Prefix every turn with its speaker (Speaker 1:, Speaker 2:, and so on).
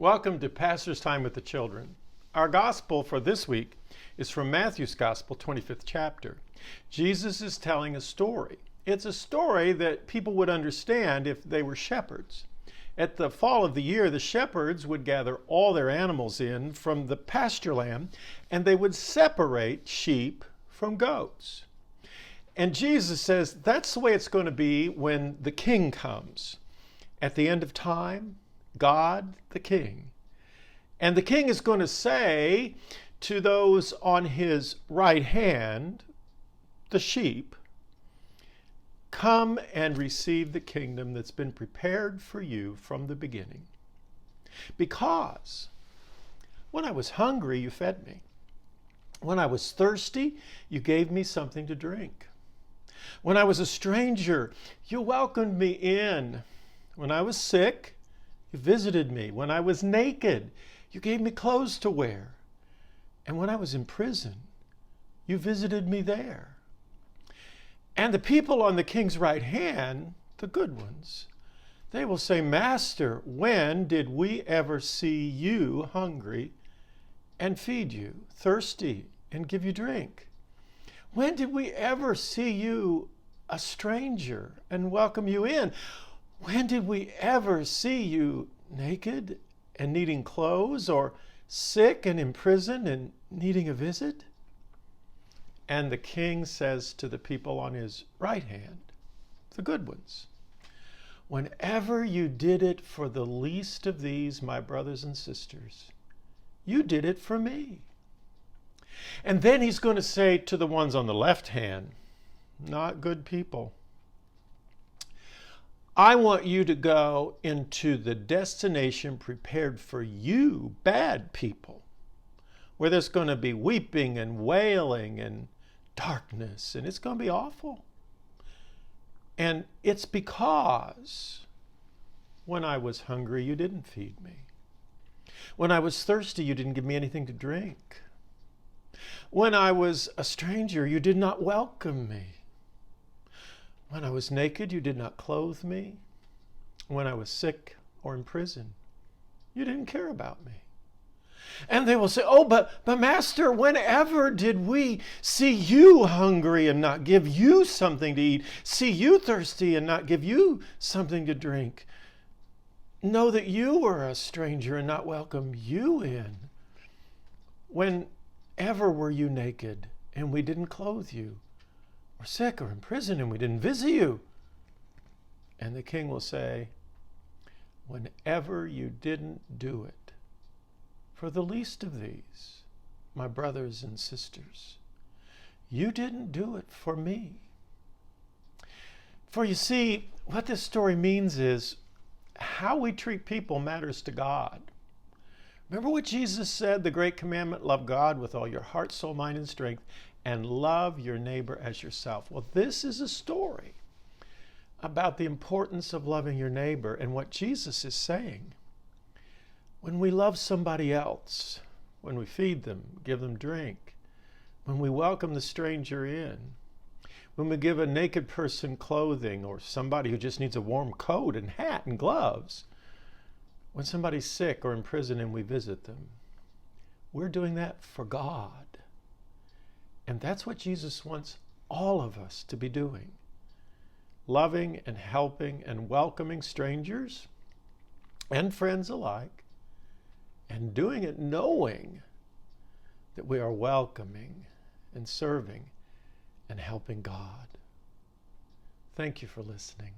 Speaker 1: Welcome to Pastor's Time with the Children. Our gospel for this week is from Matthew's Gospel, 25th chapter. Jesus is telling a story. It's a story that people would understand if they were shepherds. At the fall of the year, the shepherds would gather all their animals in from the pasture land, and they would separate sheep from goats. And Jesus says that's the way it's going to be when the King comes. At the end of time, God, the King. And the King is going to say to those on his right hand, the sheep, come and receive the kingdom that's been prepared for you from the beginning. Because when I was hungry, you fed me. When I was thirsty, you gave me something to drink. When I was a stranger, you welcomed me in. When I was sick, you visited me. When I was naked, you gave me clothes to wear. And when I was in prison, you visited me there. And the people on the King's right hand, the good ones, they will say, Master, when did we ever see you hungry and feed you, thirsty and give you drink? When did we ever see you a stranger and welcome you in? When did we ever see you naked and needing clothes, or sick and in prison and needing a visit? And the King says to the people on his right hand, the good ones, whenever you did it for the least of these, my brothers and sisters, you did it for me. And then he's going to say to the ones on the left hand, not good people, I want you to go into the destination prepared for you, bad people, where there's going to be weeping and wailing and darkness, and it's going to be awful. And it's because when I was hungry, you didn't feed me. When I was thirsty, you didn't give me anything to drink. When I was a stranger, you did not welcome me. When I was naked, you did not clothe me. When I was sick or in prison, you didn't care about me. And they will say, oh, but Master, whenever did we see you hungry and not give you something to eat? See you thirsty and not give you something to drink? Know that you were a stranger and not welcome you in. Whenever were you naked and we didn't clothe you? Or sick or in prison and we didn't visit you? And the King will say, whenever you didn't do it for the least of these, my brothers and sisters, you didn't do it for me. For you see, what this story means is how we treat people matters to God. Remember what Jesus said, the great commandment, love God with all your heart, soul, mind, and strength, and love your neighbor as yourself. Well, this is a story about the importance of loving your neighbor and what Jesus is saying. When we love somebody else, when we feed them, give them drink, when we welcome the stranger in, when we give a naked person clothing or somebody who just needs a warm coat and hat and gloves, when somebody's sick or in prison and we visit them, we're doing that for God. And that's what Jesus wants all of us to be doing. Loving and helping and welcoming strangers and friends alike, and doing it knowing that we are welcoming and serving and helping God. Thank you for listening.